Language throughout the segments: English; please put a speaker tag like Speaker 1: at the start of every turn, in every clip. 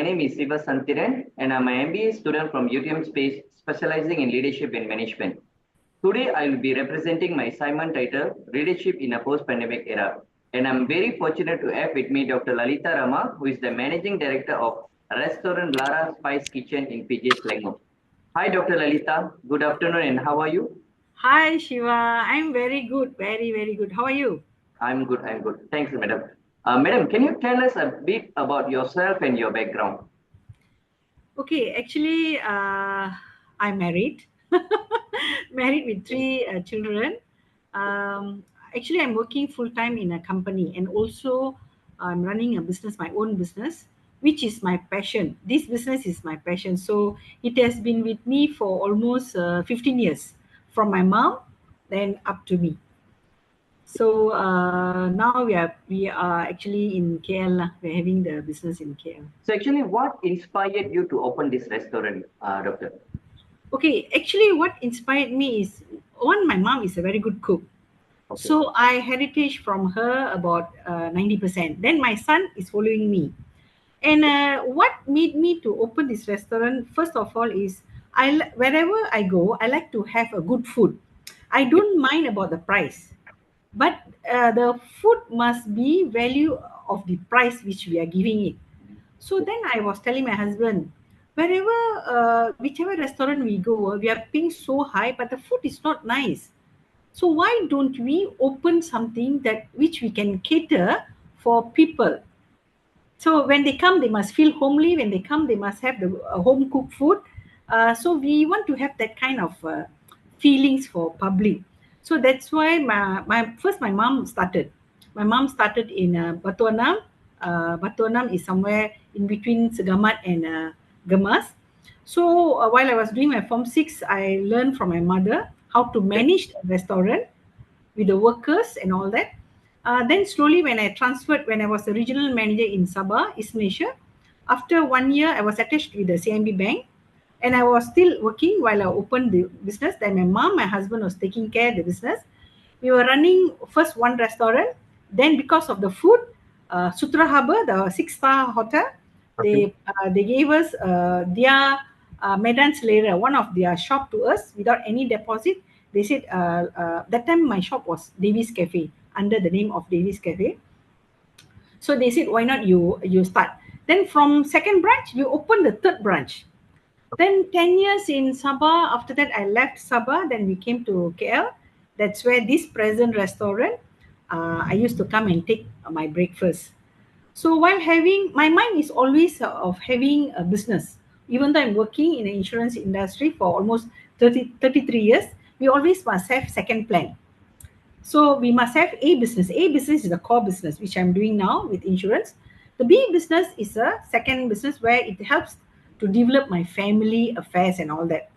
Speaker 1: name is Siva Santiran, and I'm an MBA student from UTM Space, specializing in leadership and management. Today, I will be representing my assignment title, Leadership in a Post-Pandemic Era. And I'm very fortunate to have with me Dr. Lalitha Rama, who is the Managing Director of Restaurant Lara'S Spice Kitchen in PJ Selangor. Hi, Dr. Lalitha. Good afternoon, and how are you?
Speaker 2: Hi Shiva, I'm very good, very good. How are you?
Speaker 1: I'm good. I'm good. Thanks, madam. Madam, can you tell us a bit about yourself and your background?
Speaker 2: Okay, actually, I'm married, married with three children. Actually, I'm working full time in a company, and also I'm running a business, my own business, which is my passion. This business is my passion, so it has been with me for almost 15 years, from my mom, then up to me. So now we are actually in KL lah. We're having the business in KL.
Speaker 1: So, actually, what inspired you to open this restaurant, doctor?
Speaker 2: Okay, actually, what inspired me is one. My mom is a very good cook,
Speaker 1: Okay.
Speaker 2: so I heritage from her about 90%. Then my son is following me, and what made me to open this restaurant first of all is wherever I go, I like to have a good food. I don't mind about the price, but the food must be value of the price which we are giving it. So then I was telling my husband, wherever whichever restaurant we go, we are paying so high, but the food is not nice. So why don't we open something that which we can cater for people? So when they come, they must feel homely. When they come, they must have the home cooked food. So we want to have that kind of feelings for public. So that's why my mom started. My mom started in Batu Anam. Batu Anam is somewhere in between Segamat and Gemas. So while I was doing my Form 6, I learned from my mother how to manage a restaurant with the workers and all that. Then slowly, when I transferred, when I was the regional manager in Sabah, East Malaysia, after 1 year, I was attached with the CIMB Bank, and I was still working while I opened the business. Then my mom, my husband was taking care of the business. We were running first one restaurant. Then because of the food, Sutra Harbour, the six-star hotel,
Speaker 1: Okay.
Speaker 2: they gave us their Medan Selera, one of their shop to us without any deposit. They said that time my shop was Davies Cafe under the name of Davies Cafe. So they said, why not you start? Then from second branch, you open the third branch. Then 10 years in Sabah. After that, I left Sabah. Then we came to KL. That's where this present restaurant, I used to come and take my breakfast. So while having, my mind is always of having a business. Even though I'm working in the insurance industry for almost 33 years, we always must have second plan. So we must have A business. A business is the core business, which I'm doing now with insurance. The B business is a second business where it helps to develop my family affairs and all that.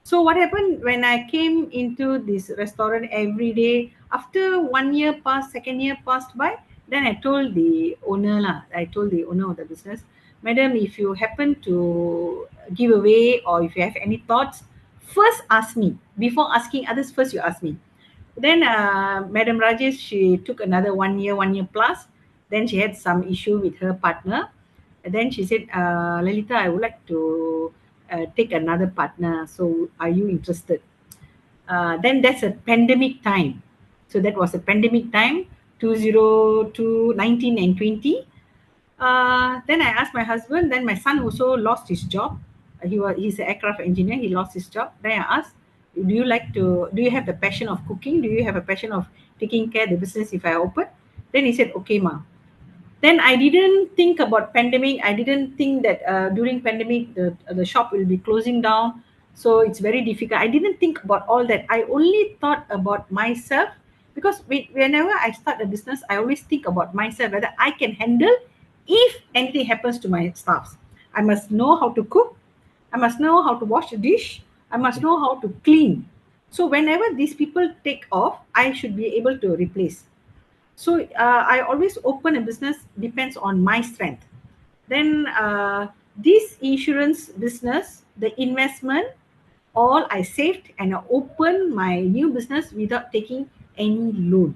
Speaker 2: So what happened when I came into this restaurant every day, after 1 year passed, second year passed by, then I told the owner lah, I told the owner of the business, Madam, if you happen to give away or if you have any thoughts, first ask me. Before asking others, first you ask me. Then Madam Rajesh, she took another 1 year plus. Then she had some issue with her partner. And then she said, Lalita, I would like to take another partner. So are you interested? Then that's a pandemic time. So that was a pandemic time, 2019 and 20. Then I asked my husband. Then my son also lost his job. He's an aircraft engineer. He lost his job. Then I asked, do you have the passion of cooking? Do you have a passion of taking care of the business if I open? Then he said, okay, ma. Then I didn't think about pandemic. I didn't think that during pandemic the shop will be closing down. So it's very difficult. I didn't think about all that. I only thought about myself because whenever I start a business, I always think about myself whether I can handle if anything happens to my staffs. I must know how to cook. I must know how to wash a dish. I must know how to clean. So whenever these people take off, I should be able to replace. So I always open a business depends on my strength. Then this insurance business, the investment, all I saved and I opened my new business without taking any loan.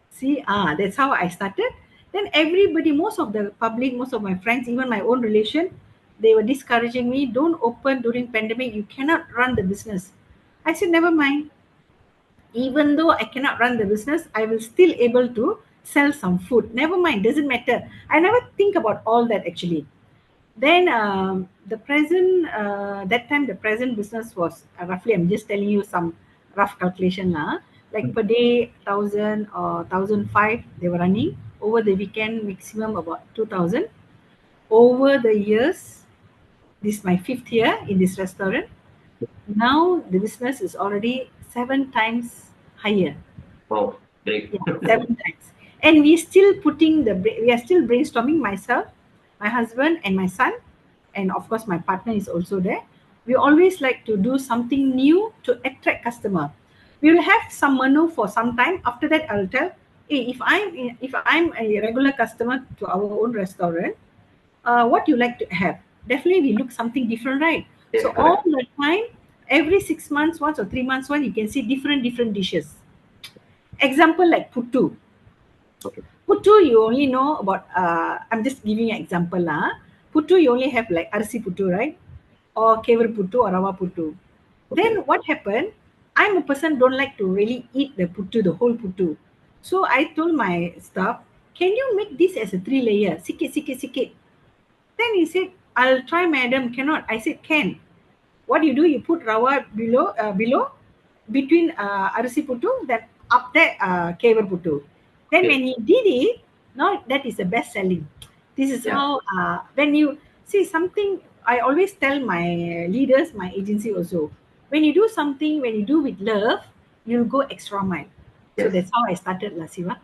Speaker 2: See, that's how I started. Then everybody, most of the public, most of my friends, even my own relation, they were discouraging me, don't open during pandemic, you cannot run the business. I said, never mind. Even though I cannot run the business, I will still able to sell some food. Never mind, doesn't matter. I never think about all that actually. Then the present, that time the present business was roughly, I'm just telling you some rough calculation lah. Like per day, 1,000 or 1,005 they were running. Over the weekend, maximum about 2,000. Over the years, this is my fifth year in this restaurant. Now the business is already 7 times higher.
Speaker 1: Oh, great.
Speaker 2: Yeah, 7 times. And we are still brainstorming, myself, my husband, and my son, and of course my partner is also there. We always like to do something new to attract customer. We will have some menu for some time. After that, I'll tell, hey, if I'm a regular customer to our own restaurant, what you like to have? Definitely, we look something different, right?
Speaker 1: Yes,
Speaker 2: So all
Speaker 1: correct.
Speaker 2: the time, every 6 months once or 3 months once, you can see different dishes. Example like putu.
Speaker 1: Okay.
Speaker 2: Putu, you only know about, I'm just giving you an example lah. Putu, you only have like arsi putu, right? Or kever putu or rawa putu.
Speaker 1: Okay.
Speaker 2: Then what happened? I'm a person don't like to really eat the putu, the whole putu. So I told my staff, can you make this as a 3 layer? Sikit, sikit, sikit. Then he said, I'll try, madam. Cannot. I said, can. What you do, you put rawa below, between arasi putu, then up there kever putu. Then
Speaker 1: Okay.
Speaker 2: when he did it, now that is the best selling. This is
Speaker 1: Yeah.
Speaker 2: how, when you see something, I always tell my leaders, my agency also, when you do something, when you do with love, you'll go extra mile. So
Speaker 1: Yes.
Speaker 2: that's how I started La Siva.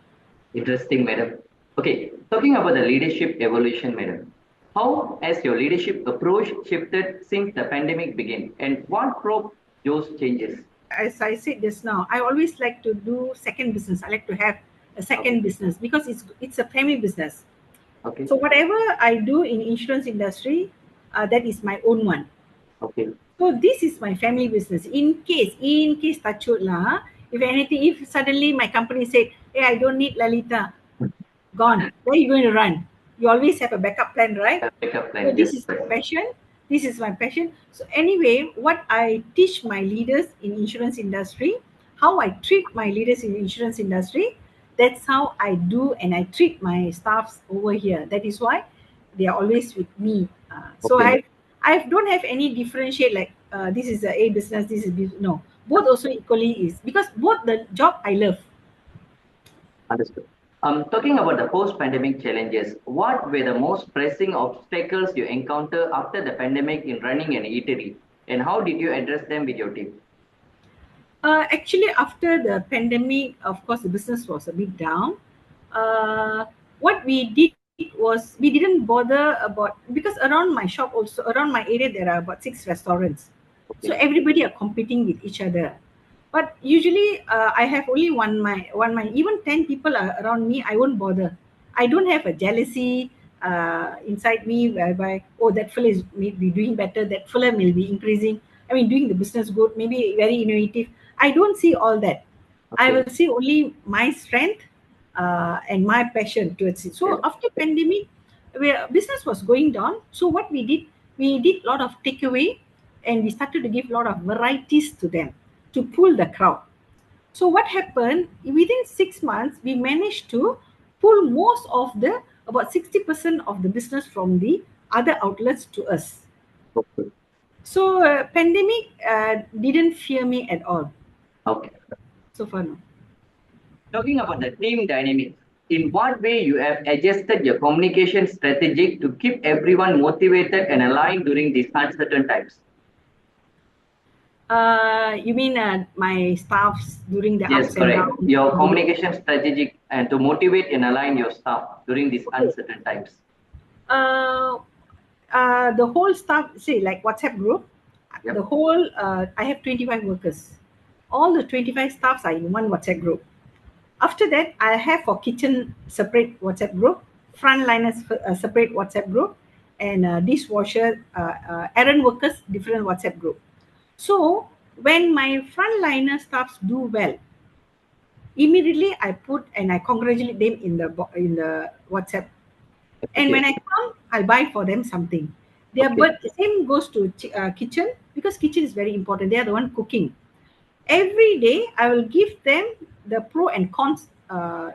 Speaker 1: Interesting, madam. Okay. Talking about the leadership evolution, madam. How has your leadership approach shifted since the pandemic began, and what drove those changes?
Speaker 2: As I said just now, I always like to do second business. I like to have a
Speaker 1: Okay.
Speaker 2: second business because it's a family business.
Speaker 1: Okay.
Speaker 2: So whatever I do in insurance industry, that is my own one.
Speaker 1: Okay.
Speaker 2: So this is my family business. In case touch wood lah, if anything, if suddenly my company said, hey, I don't need Lalita, gone. Where are you going to run? You always have a backup plan, right?
Speaker 1: A backup
Speaker 2: So
Speaker 1: plan.
Speaker 2: this
Speaker 1: Yes.
Speaker 2: is my passion. This is my passion. So anyway, what I teach my leaders in insurance industry, how I treat my leaders in insurance industry, that's how I do and I treat my staffs over here. That is why they are always with me. So
Speaker 1: Okay.
Speaker 2: I don't have any differentiate like this is a business, this is no. Both also equally is because both the job I love.
Speaker 1: Understood. Talking about the post-pandemic challenges, what were the most pressing obstacles you encounter after the pandemic in running an eatery, and how did you address them with your team?
Speaker 2: Actually, after the pandemic, of course, the business was a bit down. What we did was we didn't bother about because around my shop also around my area there are about 6 restaurants, so
Speaker 1: Okay.
Speaker 2: everybody are competing with each other. But usually, I have only one mind. Even 10 people are around me, I won't bother. I don't have a jealousy inside me whereby oh that fella is maybe doing better, that fella will be increasing. I mean, doing the business good, maybe very innovative. I don't see all that. I
Speaker 1: Okay.
Speaker 2: will see only my strength and my passion towards it.
Speaker 1: Yes.
Speaker 2: So after pandemic, where business was going down, so what we did a lot of takeaway, and we started to give a lot of varieties to them to pull the crowd. So what happened within 6 months, we managed to pull most of the about 60% of the business from the other outlets to us.
Speaker 1: Okay.
Speaker 2: So pandemic didn't fear me at all
Speaker 1: Okay.
Speaker 2: so far. No.
Speaker 1: Talking about the team dynamics, in what way you have adjusted your communication strategy to keep everyone motivated and aligned during these uncertain times?
Speaker 2: You mean my staffs during the
Speaker 1: Yes,
Speaker 2: ups and
Speaker 1: correct.
Speaker 2: downs?
Speaker 1: Your communication strategy and to motivate and align your staff during these
Speaker 2: Okay.
Speaker 1: uncertain times.
Speaker 2: Uh, the whole staff, say like WhatsApp group, the
Speaker 1: Yep.
Speaker 2: whole, I have 25 workers. All the 25 staffs are in one WhatsApp group. After that, I have for kitchen separate WhatsApp group, frontliners separate WhatsApp group, and dishwasher, errand workers different WhatsApp group. So when my frontliner staffs do well, Immediately I put and I congratulate them in the WhatsApp. And when
Speaker 1: Okay.
Speaker 2: I come, I'll buy for them something.
Speaker 1: Okay.
Speaker 2: But the same goes to kitchen, because kitchen is very important. They are the one cooking. Every day I will give them the pro and cons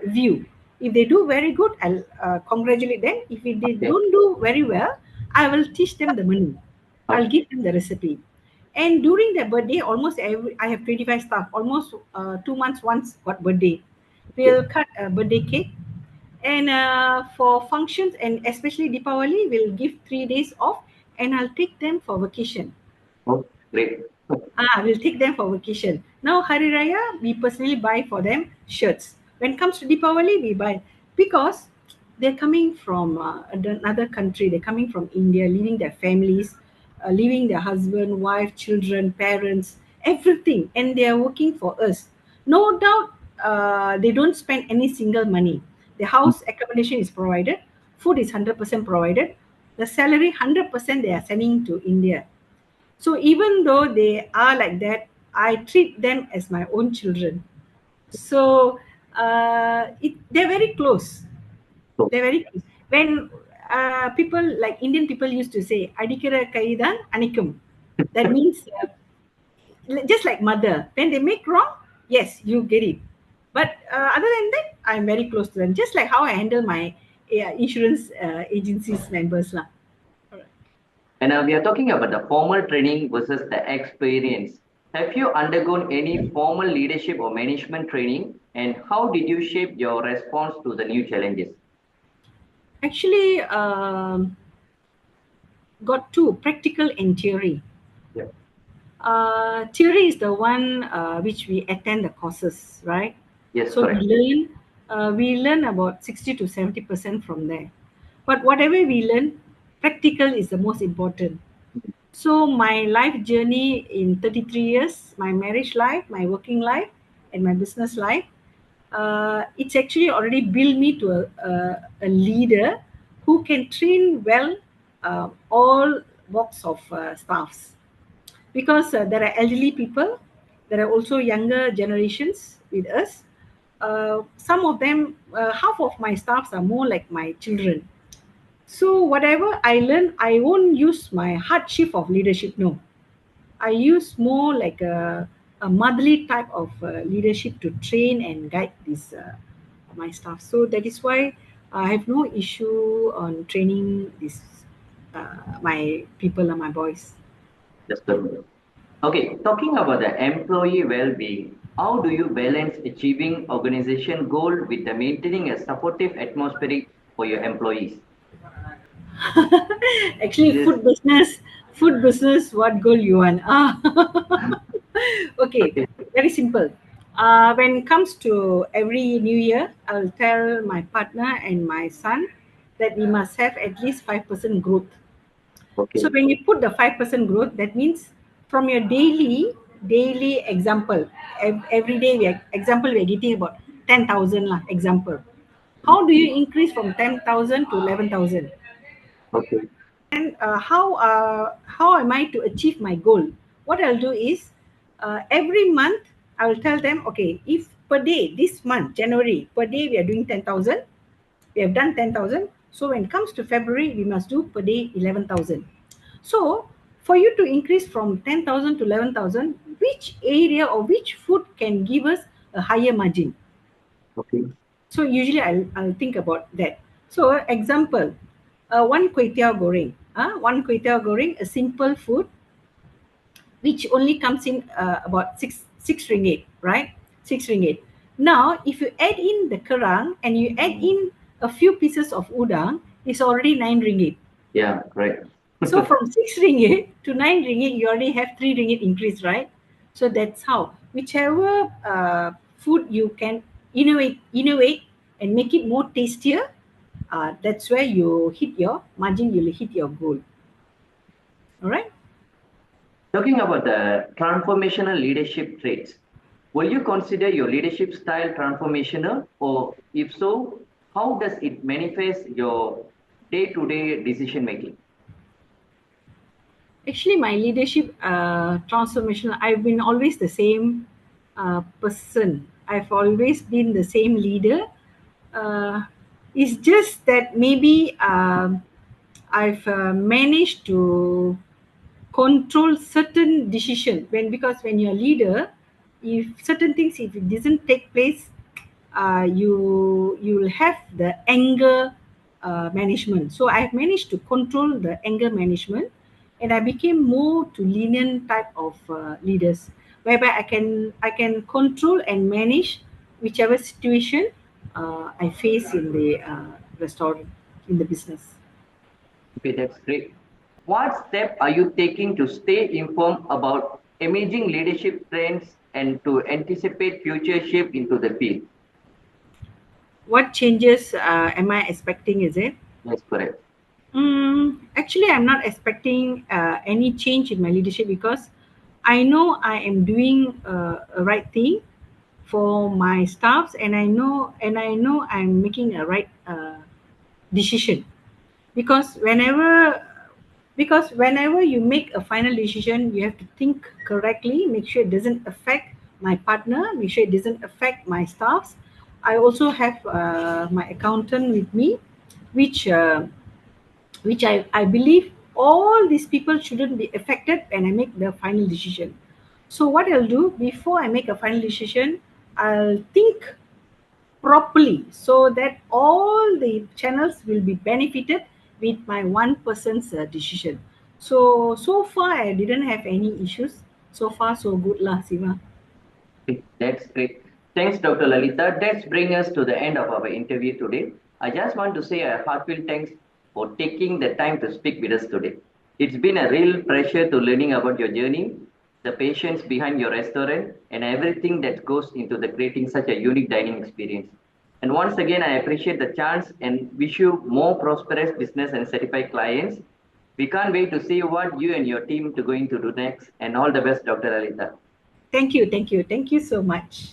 Speaker 2: view. If they do very good, I'll congratulate them. If they
Speaker 1: Okay.
Speaker 2: don't do very well, I will teach them the menu. I'll
Speaker 1: Okay.
Speaker 2: give them the recipe. And during their birthday, almost every I have 25 staff. Almost 2 months once got birthday.
Speaker 1: Okay.
Speaker 2: We'll cut a birthday cake, and for functions and especially Deepavali, we'll give 3 days off, and I'll take them for vacation.
Speaker 1: Oh, great.
Speaker 2: We'll take them for vacation. Now Hari Raya, we personally buy for them shirts. When it comes to Deepavali, we buy because they're coming from another country. They're coming from India, leaving their families, leaving their husband, wife, children, parents, everything, and they are working for us. No doubt, they don't spend any single money. The house accommodation is provided, food is 100% provided, the salary 100% they are sending to India. So even though they are like that, I treat them as my own children. So they're very close.
Speaker 1: So,
Speaker 2: They're very close. When people like Indian people used to say, "Adikira kaidan anikum," that means just like mother. When they make wrong, yes, you get it. But other than that, I'm very close to them. Just like how I handle my insurance agencies members lah.
Speaker 1: and we are talking about the formal training versus the experience. Have you undergone any formal leadership or management training, and how did you shape your response to the new challenges?
Speaker 2: Actually, got two, practical and theory.
Speaker 1: Yeah.
Speaker 2: Theory is the one which we attend the courses, right?
Speaker 1: Yes,
Speaker 2: So
Speaker 1: correct.
Speaker 2: we learn about 60 to 70% from there. But whatever we learn, practical is the most important. So my life journey in 33 years, my marriage life, my working life, and my business life, it's actually already built me to a leader who can train well all walks of staffs, because there are elderly people, there are also younger generations with us. Some of them, half of my staffs are more like my children. So whatever I learn, I won't use my hardship of leadership. No, I use more like a motherly type of leadership to train and guide this my staff. So that is why I have no issue on training this my people and my boys.
Speaker 1: Just a minute. Okay, talking about the employee well-being, how do you balance achieving organization goal with the maintaining a supportive atmosphere for your employees?
Speaker 2: Actually,
Speaker 1: This
Speaker 2: food business. What goal you want? Okay,
Speaker 1: okay,
Speaker 2: very simple. When it comes to every new year, I'll tell my partner and my son that we must have at least 5% growth. So
Speaker 1: okay,
Speaker 2: when you put the 5% growth, that means from your daily example, every day example we are getting about 10,000 lah example. How do you increase from 10,000 to 11,000?
Speaker 1: okay,
Speaker 2: And how am I to achieve my goal? What I'll do is every month I will tell them, okay, if per day this month January per day we are doing 10,000, we have done 10,000. So when it comes to February, we must do per day 11,000. So for you to increase from 10,000 to 11,000, which area or which food can give us a higher margin?
Speaker 1: okay,
Speaker 2: So usually I'll think about that. So example, one kway teow goreng, one kway teow goreng, a simple food which only comes in about six ringgit, right? 6 ringgit. Now, if you add in the kerang and you add in a few pieces of udang, it's already 9 ringgit.
Speaker 1: yeah, right.
Speaker 2: So from 6 ringgit to 9 ringgit, you already have 3 ringgit increase, right? So that's how. Whichever food you can innovate, and make it more tastier, that's where you hit your margin. You'll hit your goal. All right.
Speaker 1: Talking about the transformational leadership traits, will you consider your leadership style transformational, or if so, how does it manifest your day-to-day decision making?
Speaker 2: Actually, my leadership transformation, I've been always the same person. I've always been the same leader. Uh, it's just that maybe I've managed to control certain decision because when you're a leader, if certain things if it doesn't take place, you'll have the anger management. So I've managed to control the anger management, and I became more to lenient type of leaders, whereby I can control and manage whichever situation I face in the restaurant, in the business.
Speaker 1: Okay, that's great. What step are you taking to stay informed about emerging leadership trends and to anticipate future shift into the field?
Speaker 2: What changes am I expecting? Is it?
Speaker 1: That's correct.
Speaker 2: Actually, I'm not expecting any change in my leadership because I know I am doing a right thing for my staffs, and I know I'm making a right decision. Because whenever you make a final decision, you have to think correctly, make sure it doesn't affect my partner, make sure it doesn't affect my staffs. I also have my accountant with me, which I believe all these people shouldn't be affected when I make the final decision. So what I'll do before I make a final decision, I'll think properly so that all the channels will be benefited with my one person's decision. So far I didn't have any issues. So far so good lah, Siva.
Speaker 1: Okay, that's great. Thanks, Dr. Lalitha. That's bring us to the end of our interview today. I just want to say a heartfelt thanks for taking the time to speak with us today. It's been a real pleasure to learning about your journey, the patience behind your restaurant, and everything that goes into the creating such a unique dining experience. And once again, I appreciate the chance and wish you more prosperous business and certified clients. We can't wait to see what you and your team are going to do next. And all the best, Dr. Lalitha.
Speaker 2: Thank you, thank you, thank you so much.